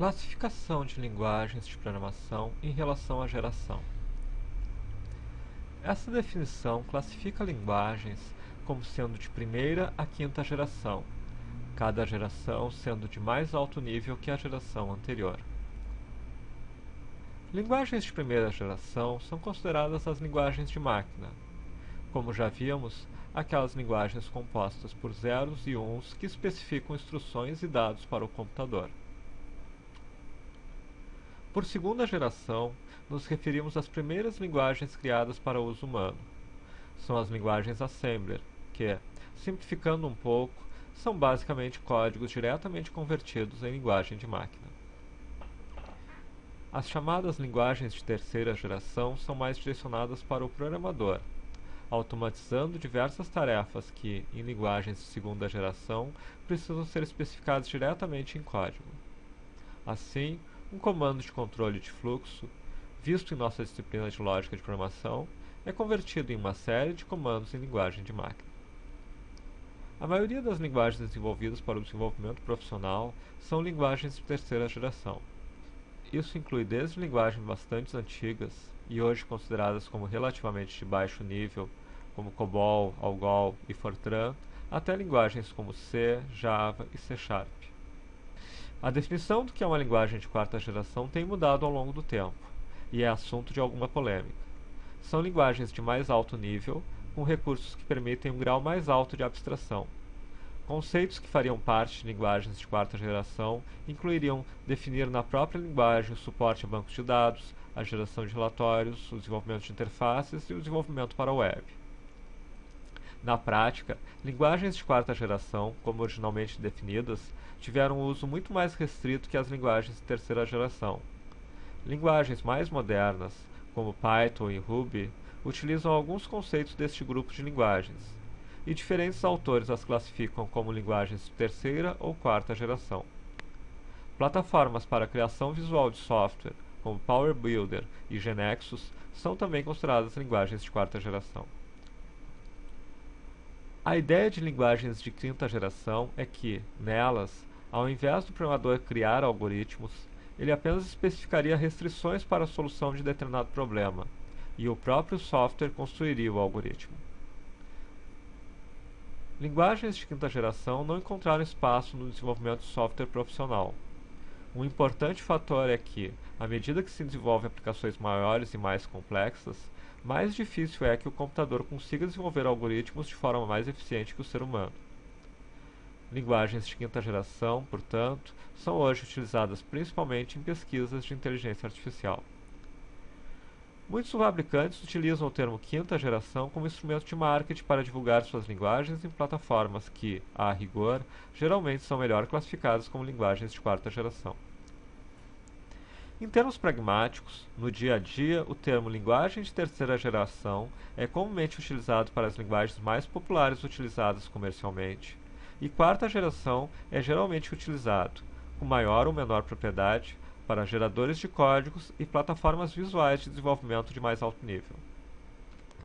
Classificação de linguagens de programação em relação à geração. Essa definição classifica linguagens como sendo de primeira a quinta geração, cada geração sendo de mais alto nível que a geração anterior. Linguagens de primeira geração são consideradas as linguagens de máquina. Como já vimos, aquelas linguagens compostas por zeros e uns que especificam instruções e dados para o computador. Por segunda geração, nos referimos às primeiras linguagens criadas para o uso humano. São as linguagens Assembler, que, simplificando um pouco, são basicamente códigos diretamente convertidos em linguagem de máquina. As chamadas linguagens de terceira geração são mais direcionadas para o programador, automatizando diversas tarefas que, em linguagens de segunda geração, precisam ser especificadas diretamente em código. Assim, um comando de controle de fluxo, visto em nossa disciplina de lógica de programação, é convertido em uma série de comandos em linguagem de máquina. A maioria das linguagens desenvolvidas para o desenvolvimento profissional são linguagens de terceira geração. Isso inclui desde linguagens bastante antigas e hoje consideradas como relativamente de baixo nível, como COBOL, ALGOL e FORTRAN, até linguagens como C, Java e C#. A definição do que é uma linguagem de quarta geração tem mudado ao longo do tempo, e é assunto de alguma polêmica. São linguagens de mais alto nível, com recursos que permitem um grau mais alto de abstração. Conceitos que fariam parte de linguagens de quarta geração incluiriam definir na própria linguagem o suporte a bancos de dados, a geração de relatórios, o desenvolvimento de interfaces e o desenvolvimento para a web. Na prática, linguagens de quarta geração, como originalmente definidas, tiveram um uso muito mais restrito que as linguagens de terceira geração. Linguagens mais modernas, como Python e Ruby, utilizam alguns conceitos deste grupo de linguagens, e diferentes autores as classificam como linguagens de terceira ou quarta geração. Plataformas para a criação visual de software, como Power Builder e GeneXus, são também consideradas linguagens de quarta geração. A ideia de linguagens de quinta geração é que, nelas, ao invés do programador criar algoritmos, ele apenas especificaria restrições para a solução de determinado problema, e o próprio software construiria o algoritmo. Linguagens de quinta geração não encontraram espaço no desenvolvimento de software profissional. Um importante fator é que, à medida que se desenvolvem aplicações maiores e mais complexas, mais difícil é que o computador consiga desenvolver algoritmos de forma mais eficiente que o ser humano. Linguagens de quinta geração, portanto, são hoje utilizadas principalmente em pesquisas de inteligência artificial. Muitos fabricantes utilizam o termo quinta geração como instrumento de marketing para divulgar suas linguagens em plataformas que, a rigor, geralmente são melhor classificadas como linguagens de quarta geração. Em termos pragmáticos, no dia a dia, o termo linguagem de terceira geração é comumente utilizado para as linguagens mais populares utilizadas comercialmente, e quarta geração é geralmente utilizado, com maior ou menor propriedade, para geradores de códigos e plataformas visuais de desenvolvimento de mais alto nível.